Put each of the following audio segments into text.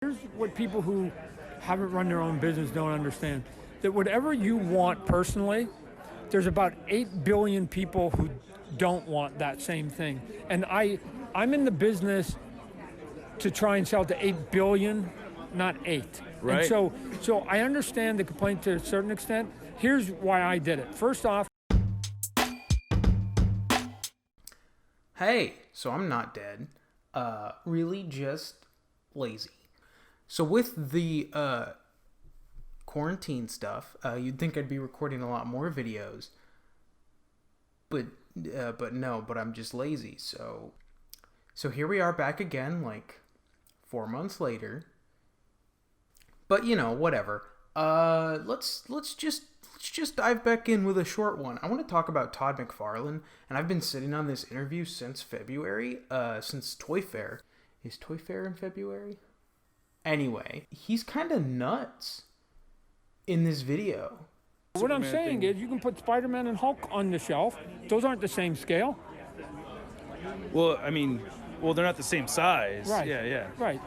Here's what people who haven't run their own business don't understand. That whatever you want personally, there's about 8 billion people who don't want that same thing. And I'm in the business to try and sell to 8 billion, not 8. Right. And so I understand the complaint to a certain extent. Here's why I did it. First off, Hey, so I'm not dead. Really just lazy. So with the quarantine stuff, you'd think I'd be recording a lot more videos. But no, but I'm just lazy. So here we are back again, like 4 months later. But whatever. Let's just dive back in with a short one. I want to talk about Todd McFarlane, and I've been sitting on this interview since February, since Toy Fair. Is Toy Fair in February? Anyway, he's kind of nuts in this video. what I'm saying is you can put Spider-Man and Hulk on the shelf. Those aren't the same scale. Well, I mean, they're not the same size. Right. Yeah. Right.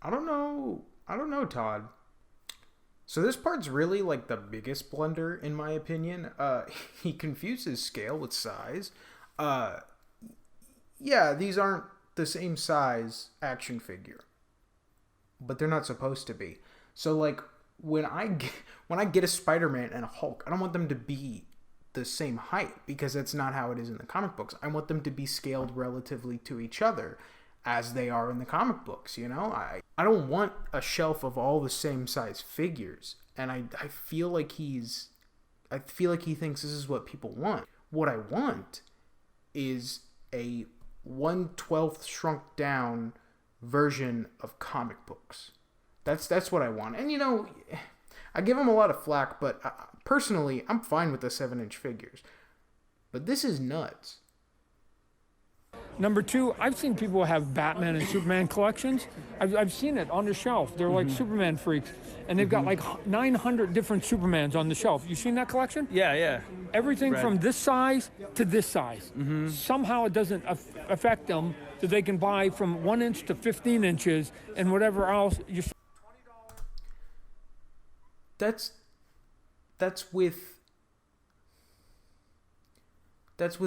I don't know, Todd. So this part's really like the biggest blunder in my opinion. He confuses scale with size. Yeah, these aren't the same size action figure, but they're not supposed to be. So like when I get a Spider-Man and a Hulk, I don't want them to be the same height because that's not how it is in the comic books. I want them to be scaled relatively to each other as they are in the comic books, I don't want a shelf of all the same size figures. And I feel like he thinks this is what people want. What I want is a 1/12 shrunk down version of comic books. That's what I want. And I give him a lot of flack, but personally, I'm fine with the 7-inch figures. But this is nuts. Number two, I've seen people have Batman and Superman collections. I've seen it on the shelf. They're like Superman freaks. And they've got like 900 different Supermans on the shelf. You seen that collection? Yeah. Everything from this size to this size. Somehow it doesn't affect them that they can buy from 1 inch to 15 inches and whatever else. That's with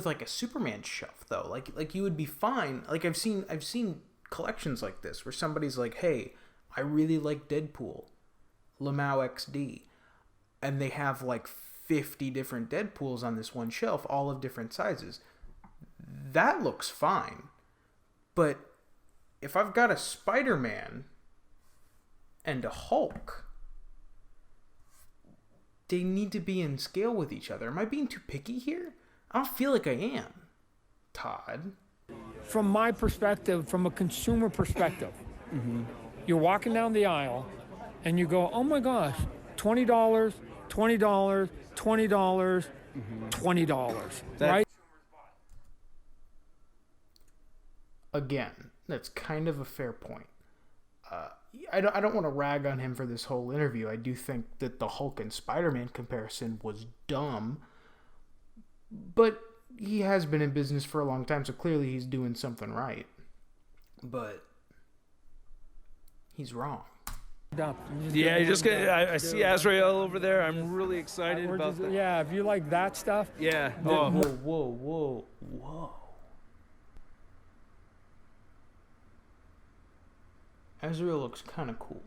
like a Superman shelf though. Like you would be fine. Like I've seen collections like this where somebody's like, "Hey, I really like Deadpool, Lamau XD," and they have like 50 different Deadpools on this one shelf, all of different sizes. That looks fine. But if I've got a Spider-Man and a Hulk, they need to be in scale with each other. Am I being too picky here? I don't feel like I am, Todd. From my perspective, from a consumer perspective, you're walking down the aisle and you go, oh my gosh, $20, $20, $20, $20, right? Again, that's kind of a fair point. I don't want to rag on him for this whole interview. I do think that the Hulk and Spider-Man comparison was dumb. But he has been in business for a long time, so clearly he's doing something right. But he's wrong. Yeah, you're just gonna. I see Azrael over there. I'm really excited about that. Yeah, if you like that stuff. Yeah. Whoa. Azrael looks kind of cool.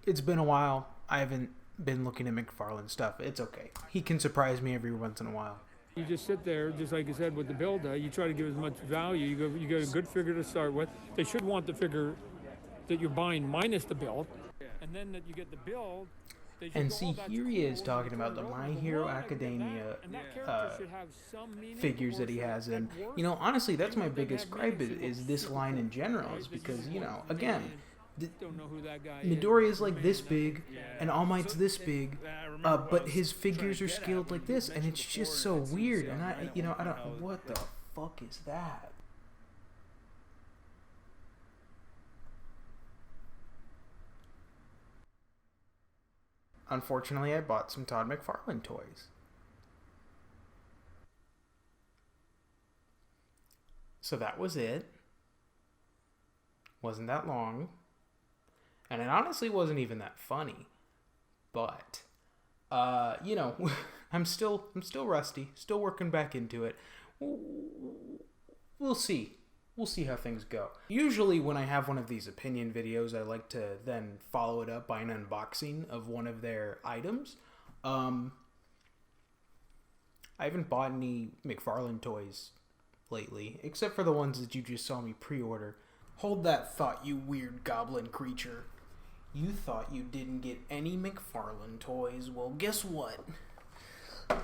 It's been a while. I haven't been looking at McFarlane stuff. It's okay. He can surprise me every once in a while. You just sit there, just like you said with the build. You try to give as much value. You get a good figure to start with. They should want the figure that you're buying minus the build, and then that you get the build. And see, here he is talking about the My Hero Academia figures that he has. And, honestly, that's my biggest gripe is this line in general. Is because, again, Midoriya is like this big, and All Might's this big, but his figures are scaled like this, and it's just so weird. And I don't. What the fuck is that? Unfortunately, I bought some Todd McFarlane toys. So that was it. Wasn't that long. And it honestly wasn't even that funny. But, you know, I'm still rusty. Still working back into it. We'll see. We'll see how things go. Usually when I have one of these opinion videos, I like to then follow it up by an unboxing of one of their items. I haven't bought any McFarlane toys lately, except for the ones that you just saw me pre-order. Hold that thought, you weird goblin creature. You thought you didn't get any McFarlane toys. Well, guess what?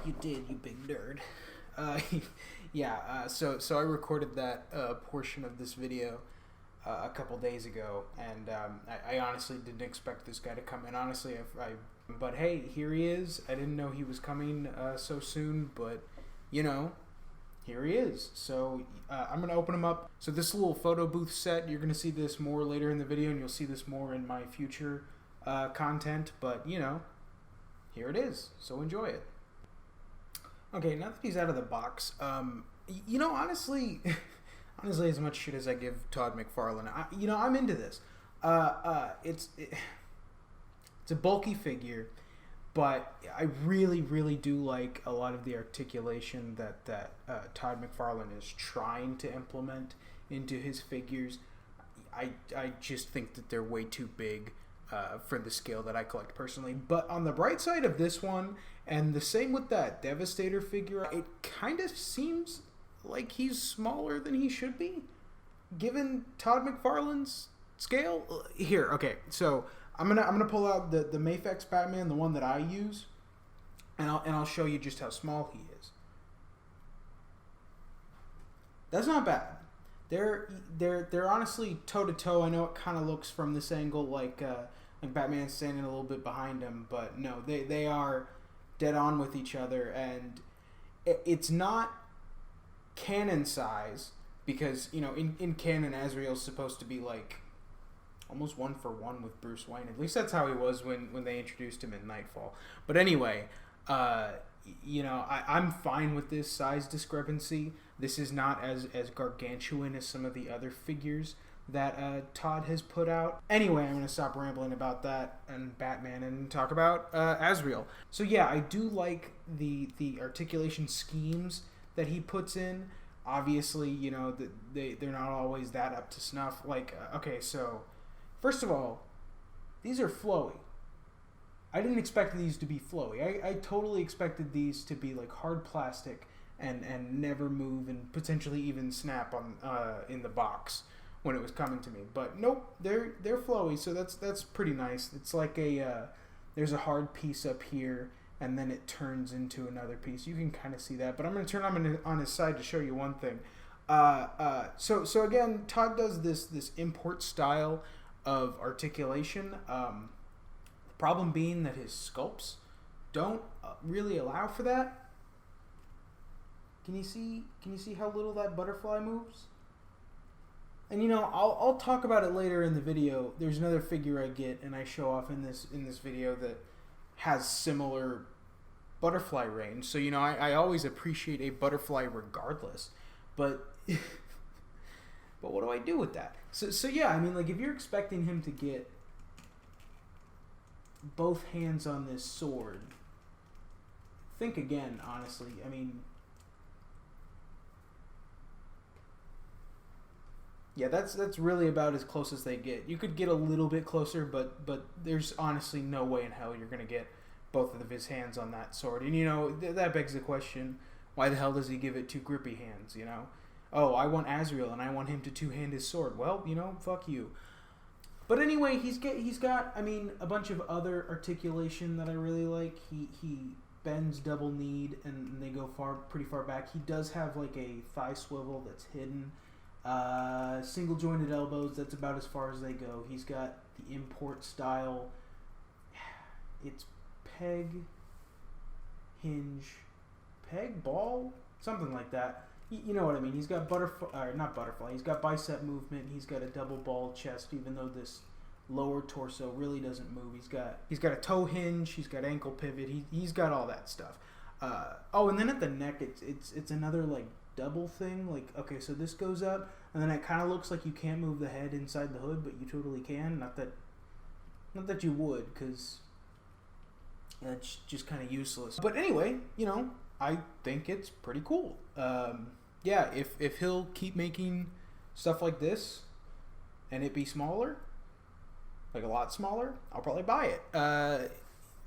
You did, you big nerd. So I recorded that portion of this video a couple days ago, and I honestly didn't expect this guy to come in. Honestly, but hey, here he is. I didn't know he was coming so soon, but you know, here he is. So I'm gonna open him up. So this little photo booth set, you're gonna see this more later in the video, and you'll see this more in my future content. But you know, here it is. So enjoy it. Okay, now that he's out of the box, you know, honestly, as much shit as I give Todd McFarlane, I'm into this. It's a bulky figure, but I really, really do like a lot of the articulation that Todd McFarlane is trying to implement into his figures. I just think that they're way too big for the scale that I collect personally. But on the bright side of this one, and the same with that Devastator figure, it kind of seems like he's smaller than he should be, given Todd McFarlane's scale. Here, okay, so I'm gonna pull out the Mafex Batman, the one that I use, and I'll show you just how small he is. That's not bad. They're honestly toe to toe. I know it kind of looks from this angle like Batman's standing a little bit behind him, but no, they are dead on with each other, and it's not canon size, because you know in canon Azrael's supposed to be like almost 1-for-1 with Bruce Wayne. At least that's how he was when they introduced him in Nightfall. But anyway, you know, I'm fine with this size discrepancy. This is not as gargantuan as some of the other figures that Todd has put out. Anyway, I'm going to stop rambling about that and Batman and talk about Azrael. So yeah, I do like the articulation schemes that he puts in. Obviously, you know, they're not always that up to snuff. Like, okay, so first of all, these are flowy. I didn't expect these to be flowy. I totally expected these to be like hard plastic and never move and potentially even snap on in the box when it was coming to me. But nope, they're flowy, so that's pretty nice. It's like there's a hard piece up here, and then it turns into another piece. You can kind of see that, but I'm going to turn on his side to show you one thing. So again, Todd does this import style of articulation. The problem being that his sculpts don't really allow for that. Can you see how little that butterfly moves? And you know, I'll talk about it later in the video. There's another figure I get and I show off in this video that has similar butterfly range. So you know, I always appreciate a butterfly regardless. But but what do I do with that? So yeah, I mean, like, if you're expecting him to get both hands on this sword, think again, honestly. I mean, yeah, that's really about as close as they get. You could get a little bit closer, but there's honestly no way in hell you're going to get both of his hands on that sword. And, you know, that begs the question, why the hell does he give it two grippy hands, you know? Oh, I want Azrael and I want him to two-hand his sword. Well, you know, fuck you. But anyway, he's got, I mean, a bunch of other articulation that I really like. He bends double-kneed and they go pretty far back. He does have like a thigh swivel that's hidden. Single jointed elbows, that's about as far as they go. He's got the import style. It's peg, hinge, peg, ball, something like that. You know what I mean. He's got not butterfly. He's got bicep movement. He's got a double ball chest, even though this lower torso really doesn't move. He's got a toe hinge. He's got ankle pivot. He's got all that stuff. Oh, and then at the neck, it's another like double thing. Like, okay, so this goes up, and then it kind of looks like you can't move the head inside the hood, but you totally can. Not that you would, because that's just kind of useless. But anyway, I think it's pretty cool. Yeah, if he'll keep making stuff like this, and it be smaller, like a lot smaller, I'll probably buy it.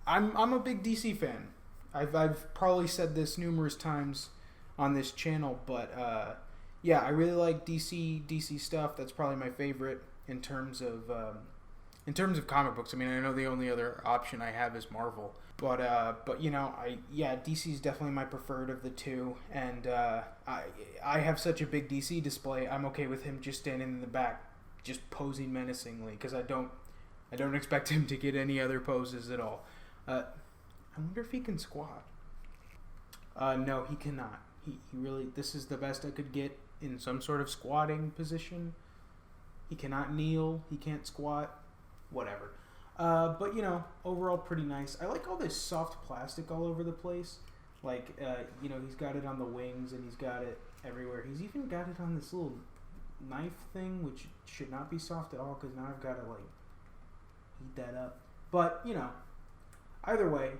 I'm a big DC fan. I've probably said this numerous times on this channel, but yeah, I really like DC stuff. That's probably my favorite in terms of comic books. I mean, I know the only other option I have is Marvel, but DC is definitely my preferred of the two, and I have such a big DC display. I'm okay with him just standing in the back, just posing menacingly, because I don't expect him to get any other poses at all. I wonder if he can squat. No, he cannot. He really, this is the best I could get in some sort of squatting position. He cannot kneel. He can't squat. Whatever. But, overall pretty nice. I like all this soft plastic all over the place. Like, he's got it on the wings and he's got it everywhere. He's even got it on this little knife thing, which should not be soft at all, because now I've got to, heat that up. But, either way,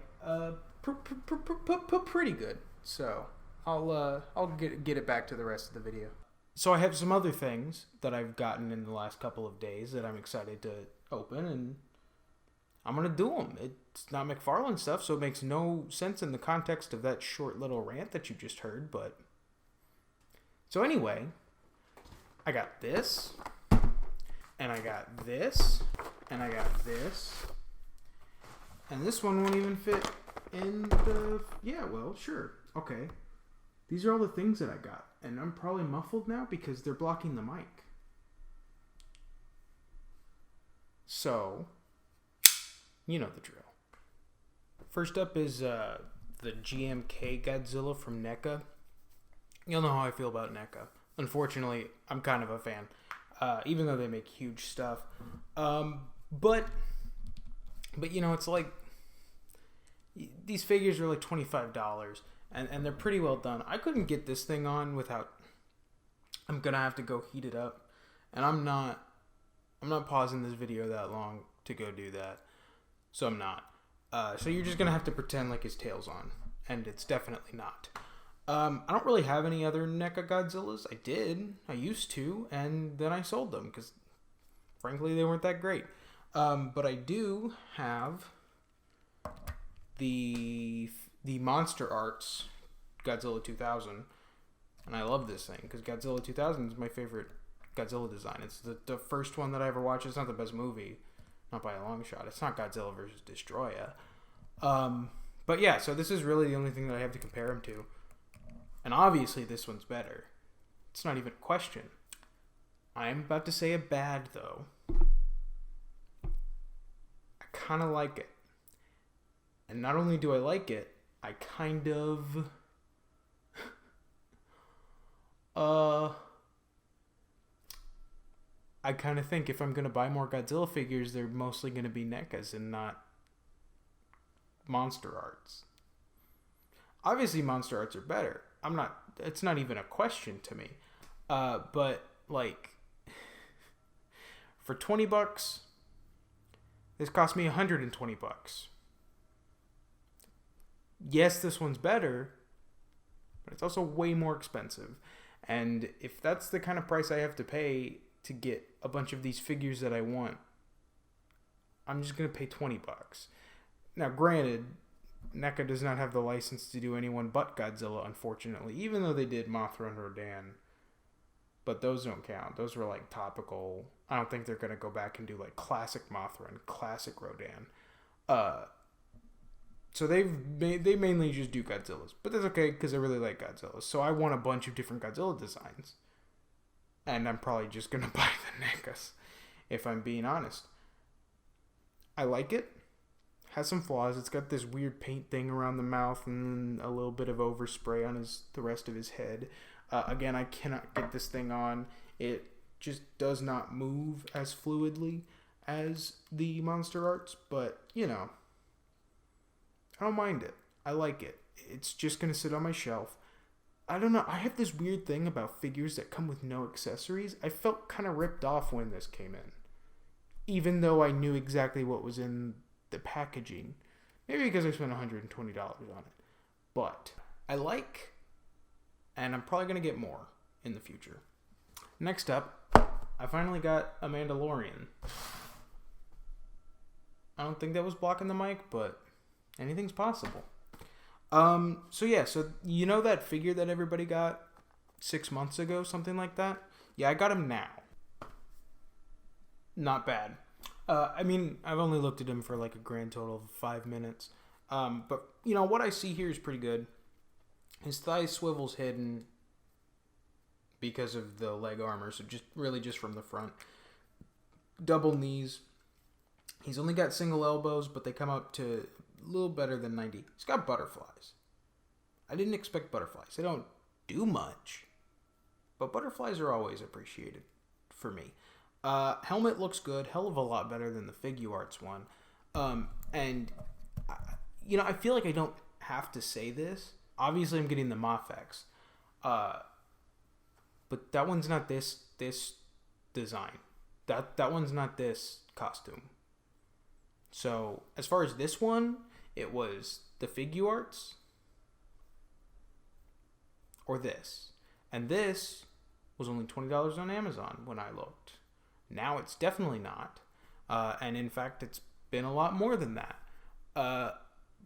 pretty good. So I'll get it back to the rest of the video. So I have some other things that I've gotten in the last couple of days that I'm excited to open, and I'm gonna do them. It's not McFarlane stuff, so it makes no sense in the context of that short little rant that you just heard. But so anyway, I got this, and I got this, and I got this. And this one won't even fit in the... Yeah, well, sure. Okay. These are all the things that I got. And I'm probably muffled now because they're blocking the mic. So, you know the drill. First up is the GMK Godzilla from NECA. You'll know how I feel about NECA. Unfortunately, I'm kind of a fan. Even though they make huge stuff. But it's like... These figures are like $25, and they're pretty well done. I couldn't get this thing on without... I'm gonna have to go heat it up, and I'm not pausing this video that long to go do that, so I'm not. So you're just gonna have to pretend like his tail's on, and it's definitely not. I don't really have any other NECA Godzillas. I used to, and then I sold them because, frankly, they weren't that great. But I do have the Monster Arts Godzilla 2000, and I love this thing because Godzilla 2000 is my favorite Godzilla design. It's the first one that I ever watched. It's not the best movie, not by a long shot. It's not Godzilla versus Destroyer. But yeah, so this is really the only thing that I have to compare him to, and obviously this one's better. It's not even a question. I'm about to say a bad though. I kind of like it. And not only do I like it, I kind of... I kind of think if I'm going to buy more Godzilla figures, they're mostly going to be NECAs and not Monster Arts. Obviously, Monster Arts are better. It's not even a question to me. But, for $20, this cost me $120. Yes, this one's better, but it's also way more expensive. And if that's the kind of price I have to pay to get a bunch of these figures that I want, I'm just going to pay $20. Now, granted, NECA does not have the license to do anyone but Godzilla, unfortunately, even though they did Mothra and Rodan. But those don't count. Those were topical. I don't think they're going to go back and do classic Mothra and classic Rodan. So they mainly just do Godzillas. But that's okay, because I really like Godzilla. So I want a bunch of different Godzilla designs. And I'm probably just going to buy the NECAs, if I'm being honest. I like it. Has some flaws. It's got this weird paint thing around the mouth and a little bit of overspray on the rest of his head. Again, I cannot get this thing on. It just does not move as fluidly as the Monster Arts. But, I don't mind it. I like it. It's just going to sit on my shelf. I don't know. I have this weird thing about figures that come with no accessories. I felt kind of ripped off when this came in, even though I knew exactly what was in the packaging. Maybe because I spent $120 on it. But I like, and I'm probably going to get more in the future. Next up, I finally got a Mandalorian. I don't think that was blocking the mic, but anything's possible. So you know that figure that everybody got 6 months ago, something like that? Yeah, I got him now. Not bad. I mean, I've only looked at him for like a grand total of 5 minutes. But, you know, what I see here is pretty good. His thigh swivel's hidden because of the leg armor, so just from the front. Double knees. He's only got single elbows, but they come up to a little better than 90. He's got butterflies. I didn't expect butterflies. They don't do much, but butterflies are always appreciated for me. Helmet looks good, hell of a lot better than the Figuarts one. And I feel like I don't have to say this. Obviously, I'm getting the Mafex, but that one's not this design. That one's not this costume. So as far as this one, it was the Figuarts or this, and this was only $20 on Amazon when I looked. Now it's definitely not, and in fact, it's been a lot more than that.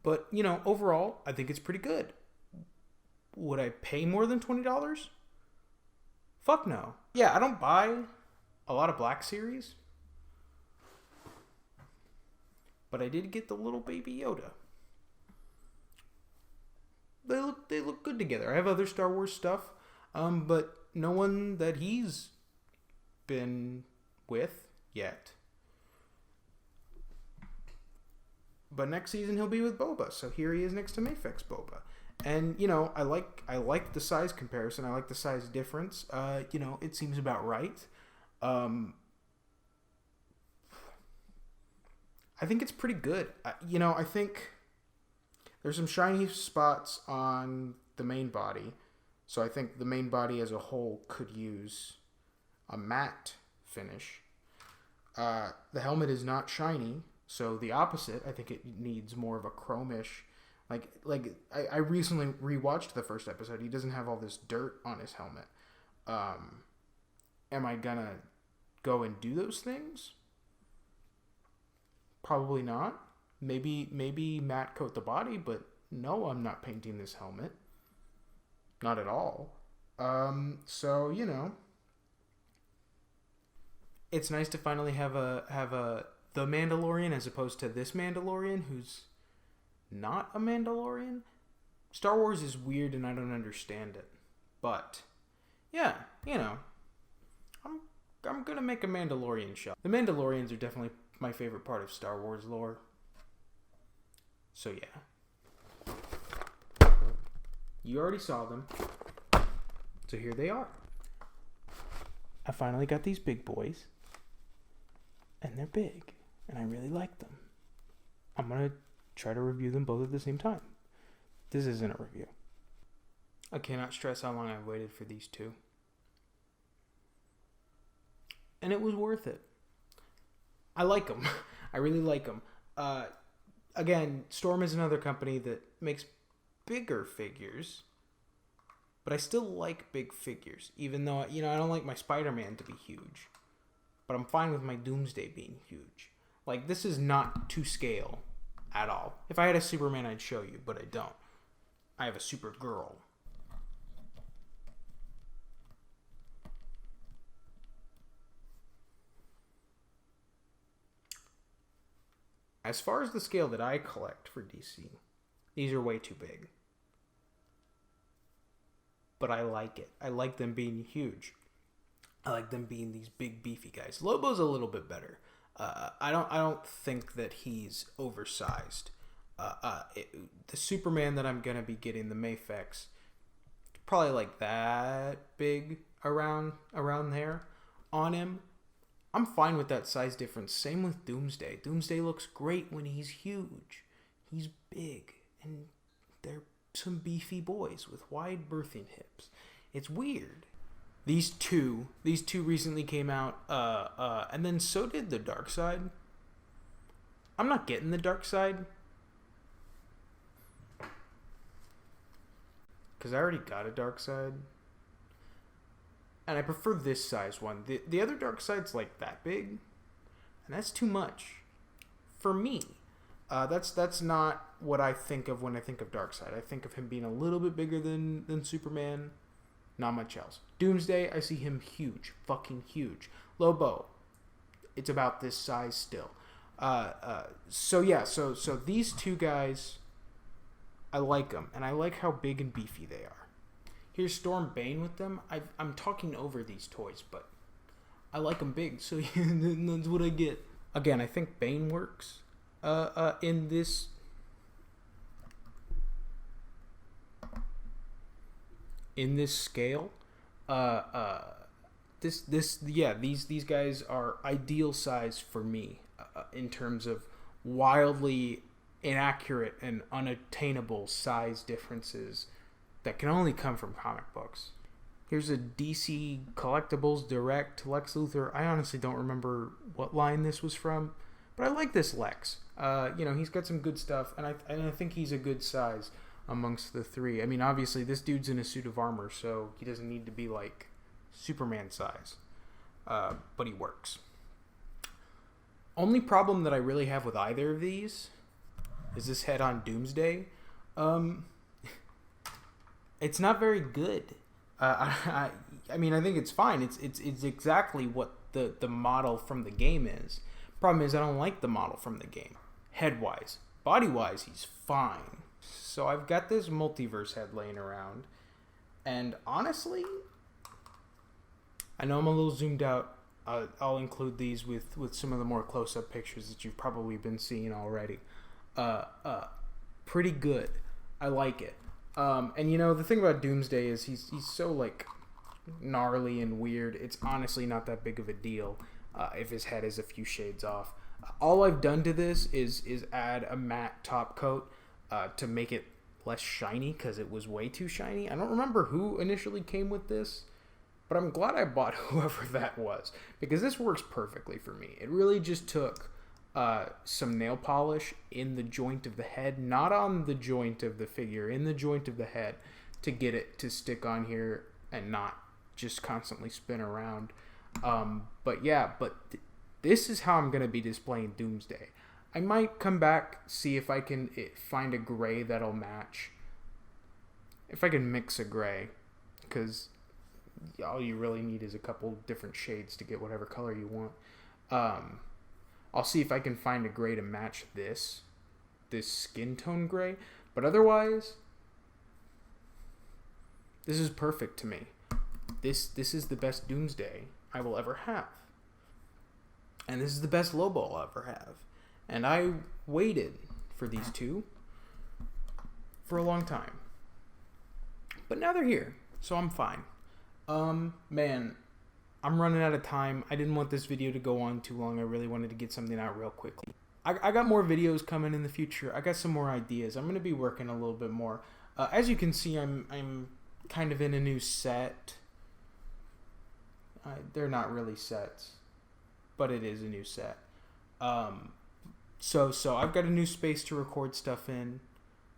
But overall, I think it's pretty good. Would I pay more than $20? Fuck no. Yeah, I don't buy a lot of Black Series, but I did get the little baby Yoda. They look good together. I have other Star Wars stuff, but no one that he's been with yet. But next season he'll be with Boba, so here he is next to Mafex Boba. And I like the size comparison. I like the size difference. It seems about right. I think it's pretty good. I think there's some shiny spots on the main body, so I think the main body as a whole could use a matte finish. The helmet is not shiny, so the opposite. I think it needs more of a chromish. I recently rewatched the first episode. He doesn't have all this dirt on his helmet. Am I gonna go and do those things? Probably not. Maybe matte coat the body, but no, I'm not painting this helmet. Not at all. So it's nice to finally have the Mandalorian as opposed to this Mandalorian who's not a Mandalorian. Star Wars is weird and I don't understand it. But yeah, I'm gonna make a Mandalorian show. The Mandalorians are definitely my favorite part of Star Wars lore. So yeah. You already saw them. So here they are. I finally got these big boys. And they're big. And I really like them. I'm gonna try to review them both at the same time. This isn't a review. I cannot stress how long I've waited for these two. And it was worth it. I like them. I really like them. Again, Storm is another company that makes bigger figures. But I still like big figures. Even though, I don't like my Spider-Man to be huge. But I'm fine with my Doomsday being huge. This is not to scale at all. If I had a Superman, I'd show you, but I don't. I have a Supergirl. As far as the scale that I collect for DC, these are way too big. But I like it. I like them being huge. I like them being these big beefy guys. Lobo's a little bit better. I don't think that he's oversized. The Superman that I'm gonna be getting, the Mafex, probably like that big around there on him. I'm fine with that size difference. Same with Doomsday. Doomsday looks great when he's huge. He's big, and they're some beefy boys with wide birthing hips. It's weird. These two recently came out, and then so did the Dark Side. I'm not getting the Dark Side because I already got a Dark Side, and I prefer this size one. The other Dark Side's like that big, and that's too much for me. That's not what I think of when I think of Darkseid. I think of him being a little bit bigger than Superman. Not much else. Doomsday, I see him huge. Fucking huge. Lobo, it's about this size still. So these two guys, I like them. And I like how big and beefy they are. Here's Storm Bane with them. I'm talking over these toys, but I like them big. So that's what I get. Again, I think Bane works. In this scale, these guys are ideal size for me in terms of wildly inaccurate and unattainable size differences that can only come from comic books. Here's a DC Collectibles Direct Lex Luthor. I honestly don't remember what line this was from, but I like this Lex. He's got some good stuff, and I think he's a good size amongst the three. I mean, obviously, this dude's in a suit of armor, so he doesn't need to be like Superman size, but he works. Only problem that I really have with either of these is this head on Doomsday. It's not very good. I think it's fine. It's exactly what the model from the game is. Problem is, I don't like the model from the game. Head-wise. Body-wise, he's fine. So I've got this multiverse head laying around. And honestly, I know I'm a little zoomed out. I'll include these with some of the more close-up pictures that you've probably been seeing already. Pretty good. I like it. And the thing about Doomsday is he's so like gnarly and weird. It's honestly not that big of a deal if his head is a few shades off. All I've done to this is add a matte top coat to make it less shiny because it was way too shiny. I don't remember who initially came with this, but I'm glad I bought whoever that was because this works perfectly for me. It really just took some nail polish in the joint of the head, not on the joint of the figure, in the joint of the head to get it to stick on here and not just constantly spin around. This is how I'm going to be displaying Doomsday. I might come back, see if I can find a gray that'll match. If I can mix a gray, because all you really need is a couple different shades to get whatever color you want. I'll see if I can find a gray to match this skin tone gray. But otherwise, this is perfect to me. This is the best Doomsday I will ever have. And this is the best Lobo I'll ever have. And I waited for these two for a long time. But now they're here, so I'm fine. Man, I'm running out of time. I didn't want this video to go on too long. I really wanted to get something out real quickly. I got more videos coming in the future. I got some more ideas. I'm going to be working a little bit more. As you can see, I'm kind of in a new set. They're not really sets, but it is a new set. So I've got a new space to record stuff in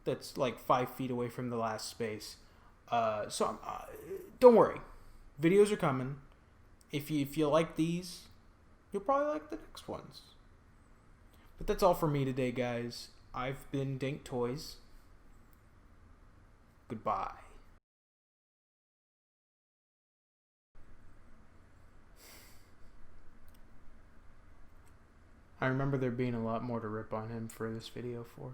that's like 5 feet away from the last space. Don't worry. Videos are coming. If you like these, you'll probably like the next ones. But that's all for me today, guys. I've been Dink Toys. Goodbye. I remember there being a lot more to rip on him for this video for.